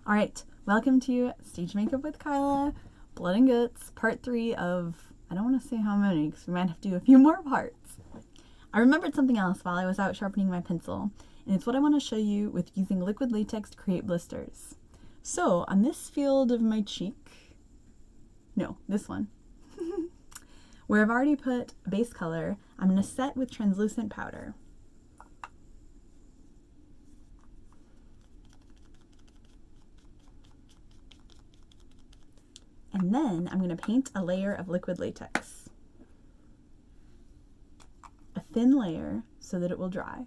All right, welcome to Stage Makeup with Kyla, Blood and Guts, part 3 of, I don't want to say how many, because we might have to do a few more parts. I remembered something else while I was out sharpening my pencil, and it's what I want to show you with using liquid latex to create blisters. So, on this field of my cheek, no, this one, where I've already put a base color, I'm going to set with translucent powder. And then I'm going to paint a layer of liquid latex. A thin layer so that it will dry.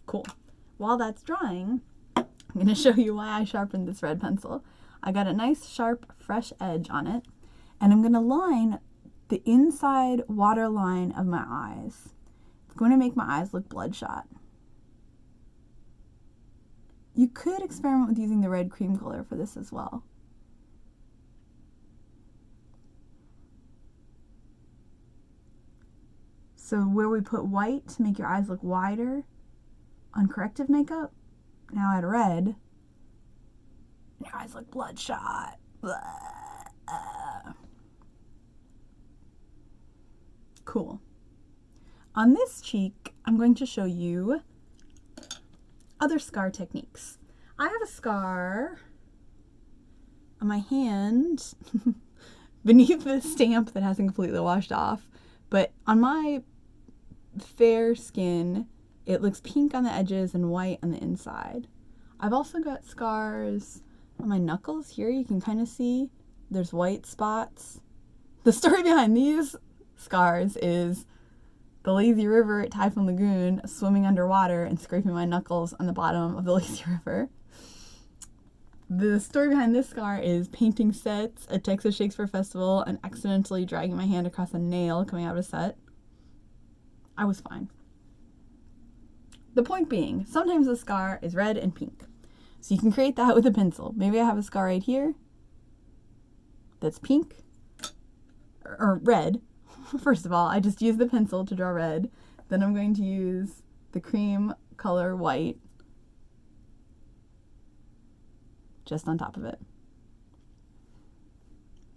Cool. While that's drying, I'm going to show you why I sharpened this red pencil. I got a nice sharp fresh edge on it, and I'm going to line the inside water line of my eyes. It's going to make my eyes look bloodshot. You could experiment with using the red cream color for this as well. So where we put white to make your eyes look wider on corrective makeup, now add red, and your eyes look bloodshot. Cool. On this cheek, I'm going to show you other scar techniques. I have a scar on my hand beneath the stamp that hasn't completely washed off, but on my fair skin, it looks pink on the edges and white on the inside. I've also got scars on my knuckles here. You can kind of see there's white spots. The story behind these scars is the lazy river at Typhoon Lagoon, swimming underwater and scraping my knuckles on the bottom of the lazy river. The story behind this scar is painting sets at Texas Shakespeare Festival and accidentally dragging my hand across a nail coming out of a set. I was fine. The point being, sometimes the scar is red and pink. So you can create that with a pencil. Maybe I have a scar right here that's pink or red. First of all, I just use the pencil to draw red. Then I'm going to use the cream color white just on top of it.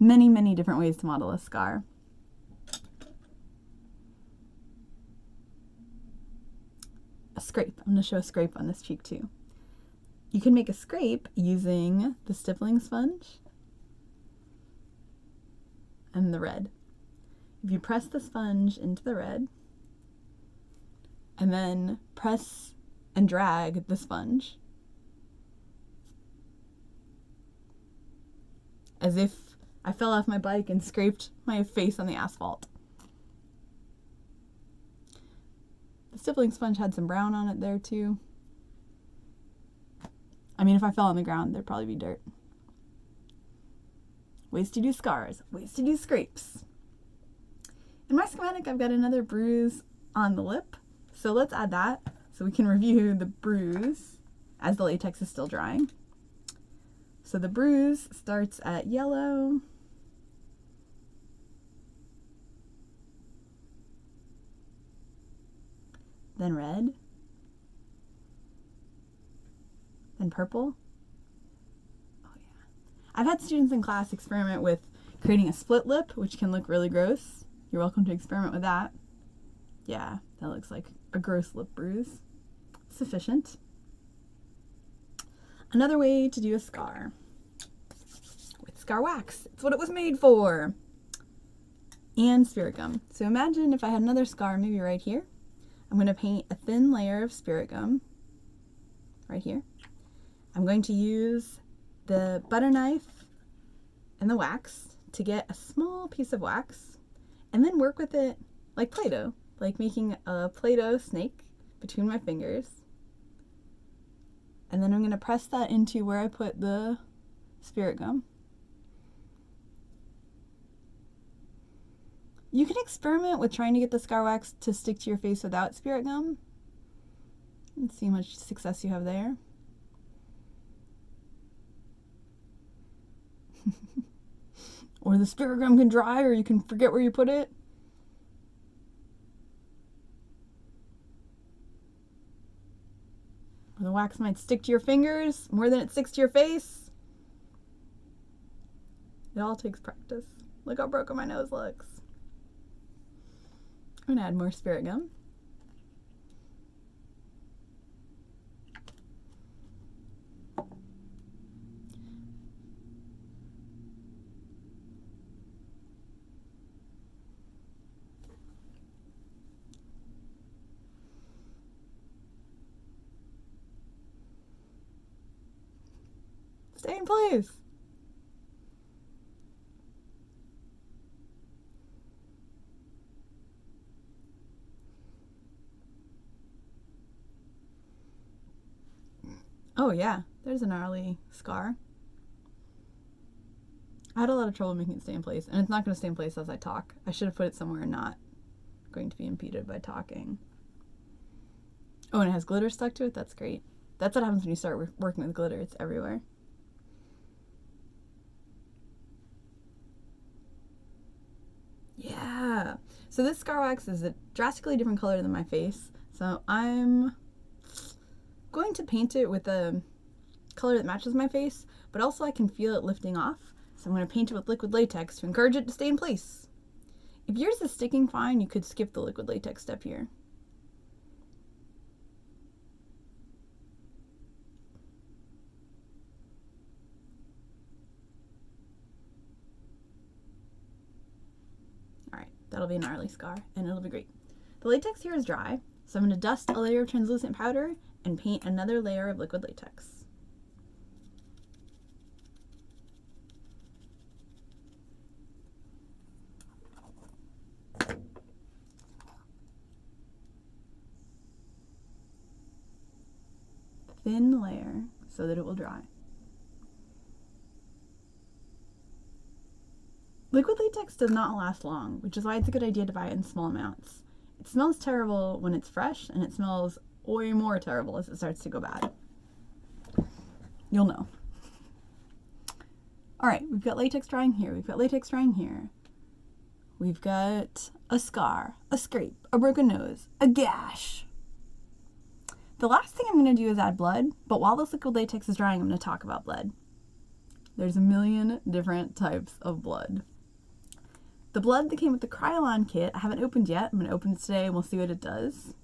Many, many different ways to model a scar. A scrape. I'm going to show a scrape on this cheek too. You can make a scrape using the stippling sponge and the red. If you press the sponge into the red and then press and drag the sponge as if I fell off my bike and scraped my face on the asphalt. The stippling sponge had some brown on it there too. I mean, if I fell on the ground, there'd probably be dirt. Ways to do scars, ways to do scrapes. In my schematic, I've got another bruise on the lip, so let's add that so we can review the bruise as the latex is still drying. So the bruise starts at yellow, then red, then purple. Oh yeah. I've had students in class experiment with creating a split lip, which can look really gross. You're welcome to experiment with that. Yeah, that looks like a gross lip bruise. Sufficient. Another way to do a scar with scar wax. It's what it was made for. And spirit gum. So imagine if I had another scar, maybe right here. I'm going to paint a thin layer of spirit gum right here. I'm going to use the butter knife and the wax to get a small piece of wax and then work with it like Play-Doh, like making a Play-Doh snake between my fingers. And then I'm going to press that into where I put the spirit gum. You can experiment with trying to get the scar wax to stick to your face without spirit gum and see how much success you have there. Or the spirit gum can dry, or you can forget where you put it. Or the wax might stick to your fingers more than it sticks to your face. It all takes practice. Look how broken my nose looks. I'm gonna add more spirit gum. Stay in place. Oh yeah, there's a gnarly scar. I had a lot of trouble making it stay in place, and it's not going to stay in place as I talk. I should have put it somewhere not going to be impeded by talking. Oh, and it has glitter stuck to it? That's great. That's what happens when you start working with glitter. It's everywhere. Yeah. So this scar wax is a drastically different color than my face. So I'm going to paint it with a color that matches my face, but also I can feel it lifting off. So I'm going to paint it with liquid latex to encourage it to stay in place. If yours is sticking fine, you could skip the liquid latex step here. All right, that'll be a gnarly scar, and it'll be great. The latex here is dry, so I'm going to dust a layer of translucent powder and paint another layer of liquid latex. Thin layer so that it will dry. Liquid latex does not last long, which is why it's a good idea to buy it in small amounts. It smells terrible when it's fresh, and it smells way more terrible as it starts to go bad. You'll know. All right, we've got latex drying here. We've got latex drying here. We've got a scar, a scrape, a broken nose, a gash. The last thing I'm going to do is add blood, but while this liquid latex is drying, I'm going to talk about blood. There's a million different types of blood. The blood that came with the Krylon kit, I haven't opened yet. I'm going to open it today and we'll see what it does.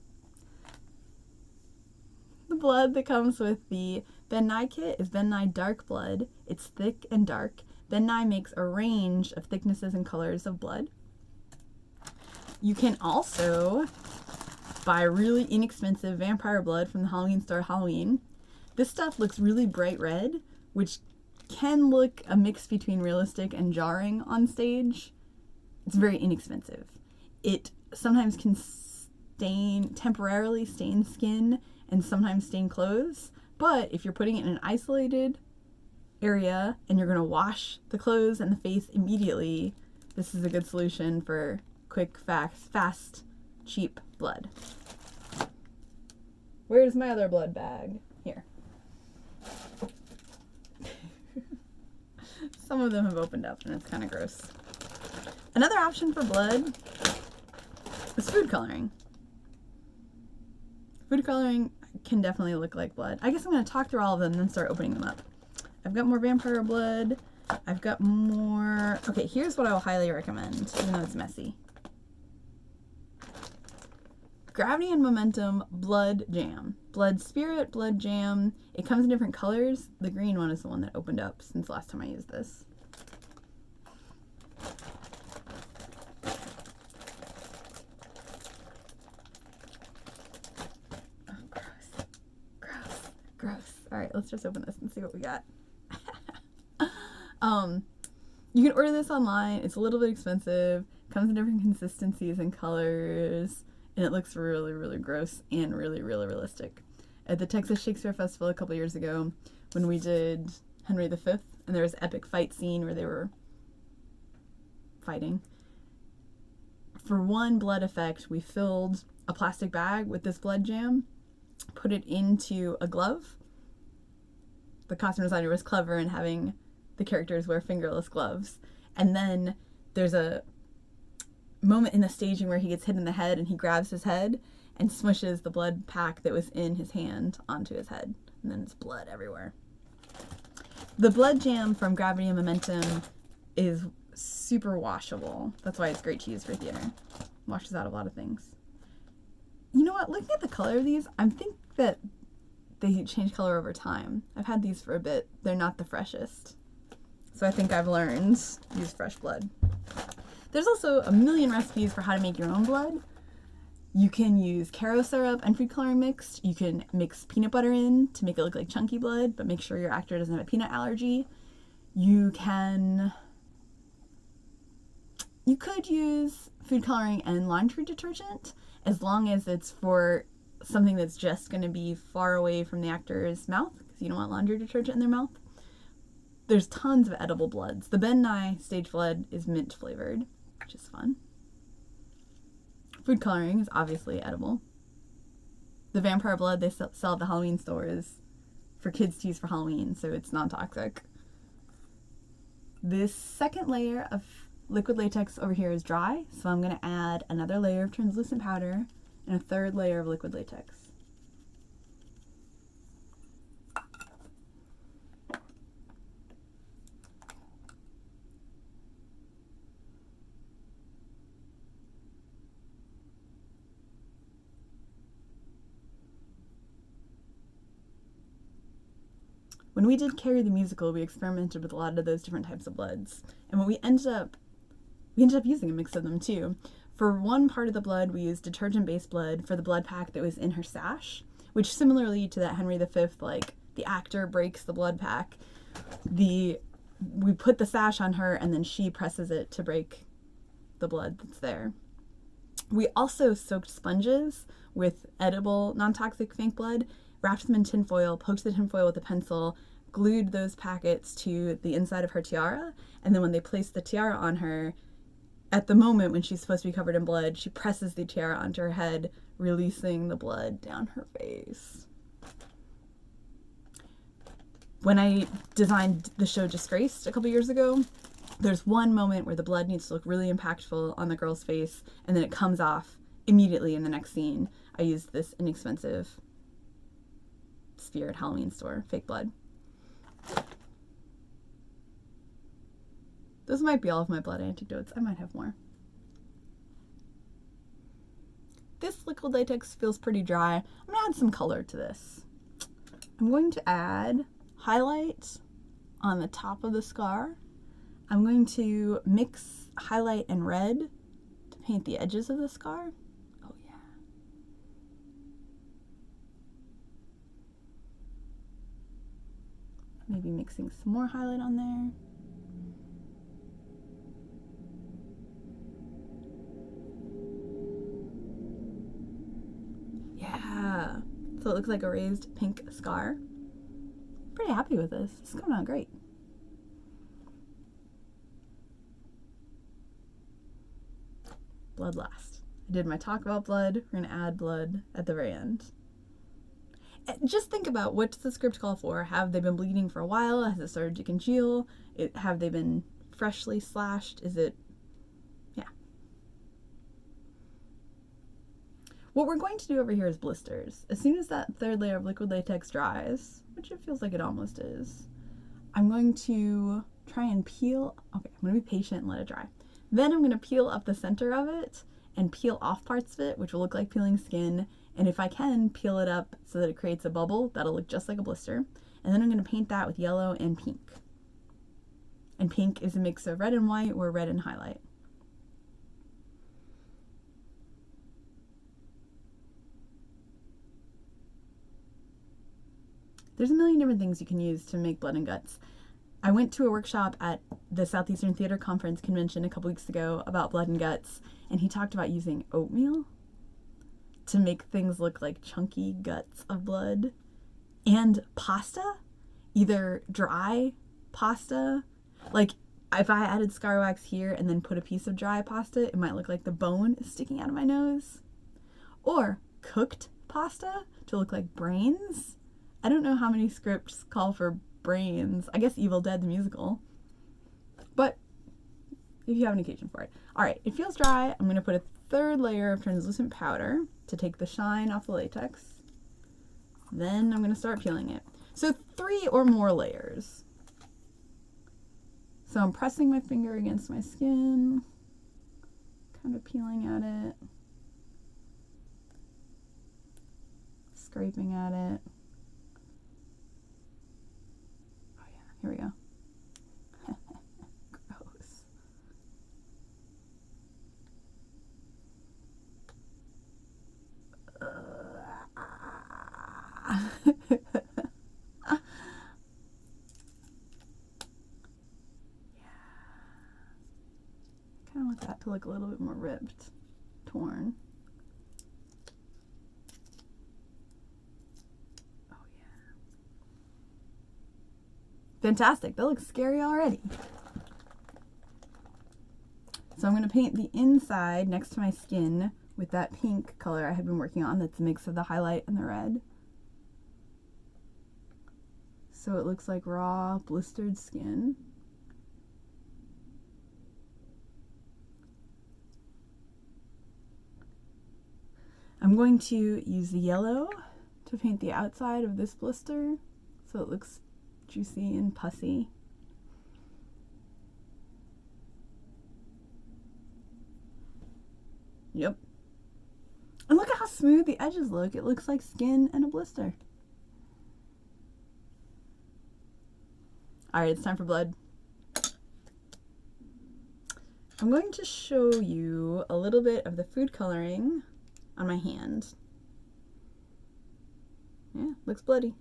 The blood that comes with the Ben Nye kit is Ben Nye Dark Blood. It's thick and dark. Ben Nye makes a range of thicknesses and colors of blood. You can also buy really inexpensive vampire blood from the Halloween store Halloween. This stuff looks really bright red, which can look a mix between realistic and jarring on stage. It's very inexpensive. It sometimes can temporarily stain skin and sometimes stain clothes, but if you're putting it in an isolated area and you're going to wash the clothes and the face immediately, this is a good solution for quick, fast, cheap blood. Where's my other blood bag? Here. Some of them have opened up and it's kind of gross. Another option for blood is food coloring. Food coloring can definitely look like blood. I guess I'm going to talk through all of them and then start opening them up. I've got more vampire blood. I've got more... Okay, here's what I will highly recommend, even though it's messy. Gravity and Momentum Blood Jam. Blood Spirit, Blood Jam. It comes in different colors. The green one is the one that opened up since last time I used this. Oh, gross. All right, let's just open this and see what we got. You can order this online. It's a little bit expensive. Comes in different consistencies and colors. And it looks really, really gross and really, really realistic. At the Texas Shakespeare Festival a couple years ago, when we did Henry V, and there was an epic fight scene where they were fighting. For one blood effect, we filled a plastic bag with this blood jam, put it into a glove. The costume designer was clever in having the characters wear fingerless gloves. And then there's a moment in the staging where he gets hit in the head and he grabs his head and smushes the blood pack that was in his hand onto his head. And then it's blood everywhere. The blood jam from Gravity and Momentum is super washable. That's why it's great to use for theater. Washes out a lot of things. You know what? Looking at the color of these, I think that they change color over time. I've had these for a bit. They're not the freshest. So I think I've learned to use fresh blood. There's also a million recipes for how to make your own blood. You can use Caro syrup and food coloring mixed. You can mix peanut butter in to make it look like chunky blood, but make sure your actor doesn't have a peanut allergy. You could use food coloring and laundry detergent as long as it's for something that's just going to be far away from the actor's mouth, because you don't want laundry detergent in their mouth. There's tons of edible bloods. The Ben Nye stage blood is mint flavored, which is fun. Food coloring is obviously edible. The vampire blood they sell at the Halloween stores for kids to use for Halloween, so it's non-toxic. This second layer of liquid latex over here is dry, so I'm going to add another layer of translucent powder and a third layer of liquid latex. When we did Carrie the Musical, we experimented with a lot of those different types of bloods. And when we ended up using a mix of them too. For one part of the blood, we used detergent-based blood for the blood pack that was in her sash, which similarly to that Henry V, like the actor breaks the blood pack, we put the sash on her and then she presses it to break the blood that's there. We also soaked sponges with edible non-toxic fake blood, wrapped them in tinfoil, poked the tinfoil with a pencil, glued those packets to the inside of her tiara, and then when they placed the tiara on her, at the moment when she's supposed to be covered in blood, she presses the tiara onto her head, releasing the blood down her face. When I designed the show Disgraced a couple years ago, there's one moment where the blood needs to look really impactful on the girl's face, and then it comes off immediately in the next scene. I used this inexpensive Sphere at Halloween store, fake blood. Those might be all of my blood anecdotes. I might have more. This liquid latex feels pretty dry. I'm gonna add some color to this. I'm going to add highlight on the top of the scar. I'm going to mix highlight and red to paint the edges of the scar. Oh yeah. Maybe mixing some more highlight on there. Yeah, so it looks like a raised pink scar. Pretty happy with this. It's coming out great. Blood last. I did my talk about blood. We're gonna add blood at the very end. Just think about, what's the script call for? Have they been bleeding for a while? Has it started to congeal? Have they been freshly slashed? Is it, yeah. What we're going to do over here is blisters. As soon as that third layer of liquid latex dries, which it feels like it almost is, I'm going to try and peel, okay, I'm gonna be patient and let it dry. Then I'm gonna peel up the center of it and peel off parts of it, which will look like peeling skin. And if I can, peel it up so that it creates a bubble that'll look just like a blister. And then I'm gonna paint that with yellow and pink. And pink is a mix of red and white or red and highlight. There's a million different things you can use to make blood and guts. I went to a workshop at the Southeastern Theater Conference convention a couple weeks ago about blood and guts, and he talked about using oatmeal to make things look like chunky guts of blood. And pasta, either dry pasta, like if I added scar wax here and then put a piece of dry pasta, it might look like the bone is sticking out of my nose. Or cooked pasta to look like brains. I don't know how many scripts call for brains. I guess Evil Dead the musical. But if you have an occasion for it. All right, it feels dry. I'm gonna put a third layer of translucent powder to take the shine off the latex. Then I'm gonna start peeling it. So 3 or more layers. So I'm pressing my finger against my skin, kind of peeling at it, scraping at it. Oh yeah, here we go. Gross. Kind of want that to look a little bit more ripped, torn. Oh yeah. Fantastic, that looks scary already. So I'm going to paint the inside next to my skin with that pink color I have been working on. That's a mix of the highlight and the red. So it looks like raw, blistered skin. I'm going to use the yellow to paint the outside of this blister so it looks juicy and pussy. Yep. And look at how smooth the edges look. It looks like skin and a blister. All right, it's time for blood. I'm going to show you a little bit of the food coloring on my hand. Yeah, looks bloody.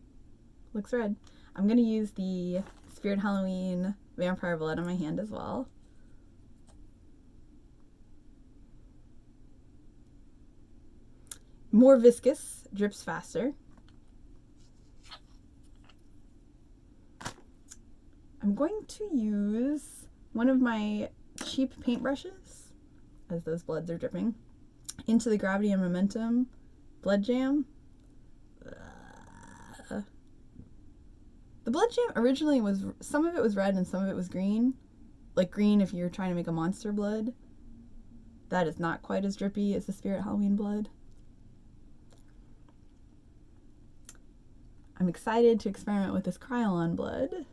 Looks red. I'm going to use the Spirit Halloween vampire blood on my hand as well. More viscous, drips faster. I'm going to use one of my cheap paintbrushes, as those bloods are dripping, into the Gravity and Momentum blood jam. The blood jam originally was, some of it was red and some of it was green. Like green if you're trying to make a monster blood. That is not quite as drippy as the Spirit Halloween blood. I'm excited to experiment with this Krylon blood.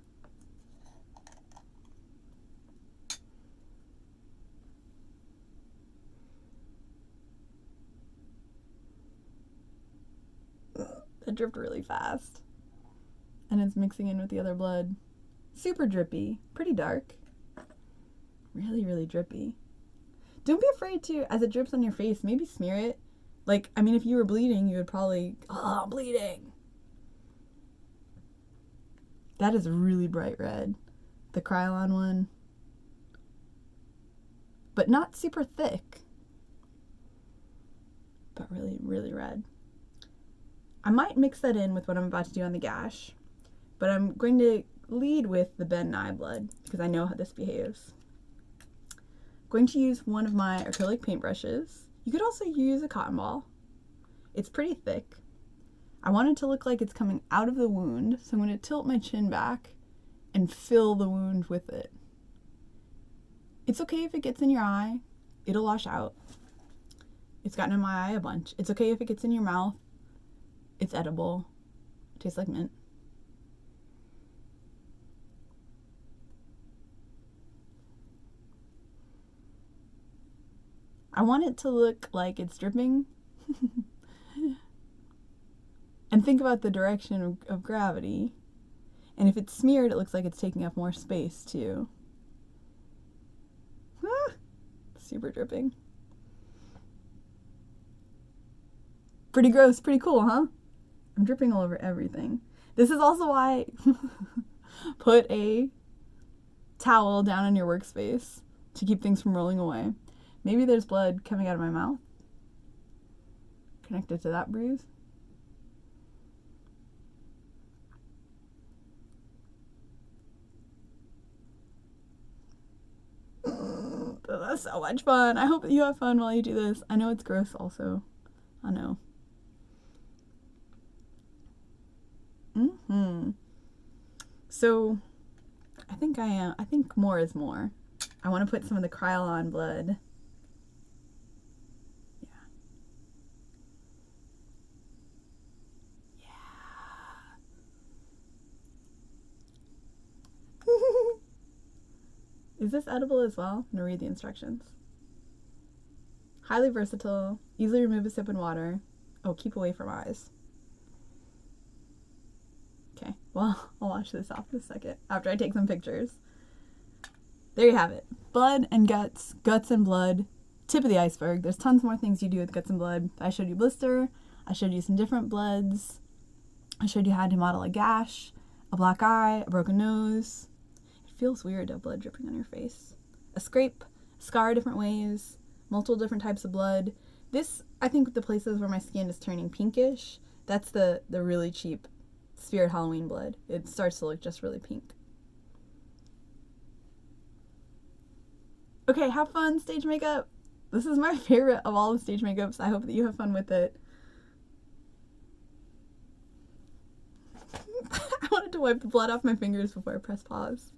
It dripped really fast. And it's mixing in with the other blood. Super drippy. Pretty dark. Really, really drippy. Don't be afraid to, as it drips on your face, maybe smear it. Like, I mean, if you were bleeding, you would probably, oh, I'm bleeding. That is really bright red. The Krylon one. But not super thick. But really, really red. I might mix that in with what I'm about to do on the gash. But I'm going to lead with the Ben Nye blood because I know how this behaves. I'm going to use one of my acrylic paintbrushes. You could also use a cotton ball. It's pretty thick. I want it to look like it's coming out of the wound, so I'm going to tilt my chin back and fill the wound with it. It's okay if it gets in your eye. It'll wash out. It's gotten in my eye a bunch. It's okay if it gets in your mouth. It's edible. It tastes like mint. I want it to look like it's dripping. And think about the direction of gravity. And if it's smeared, it looks like it's taking up more space too. Ah, super dripping. Pretty gross, pretty cool, huh? I'm dripping all over everything. This is also why put a towel down on your workspace to keep things from rolling away. Maybe there's blood coming out of my mouth connected to that bruise. That's so much fun. I hope that you have fun while you do this. I know it's gross also. I know. So I think more is more. I want to put some of the Krylon blood. Is this edible as well? I'm gonna read the instructions. Highly versatile, easily remove a sip in water. Oh, keep away from eyes. Okay, well, I'll wash this off in a second after I take some pictures. There you have it. Blood and guts, guts and blood, tip of the iceberg. There's tons more things you do with guts and blood. I showed you blister, I showed you some different bloods, I showed you how to model a gash, a black eye, a broken nose. It feels weird to have blood dripping on your face. A scrape, scar different ways, multiple different types of blood. This, I think the places where my skin is turning pinkish, that's the really cheap Spirit Halloween blood. It starts to look just really pink. Okay, have fun, stage makeup. This is my favorite of all the stage makeups. I hope that you have fun with it. I wanted to wipe the blood off my fingers before I press pause.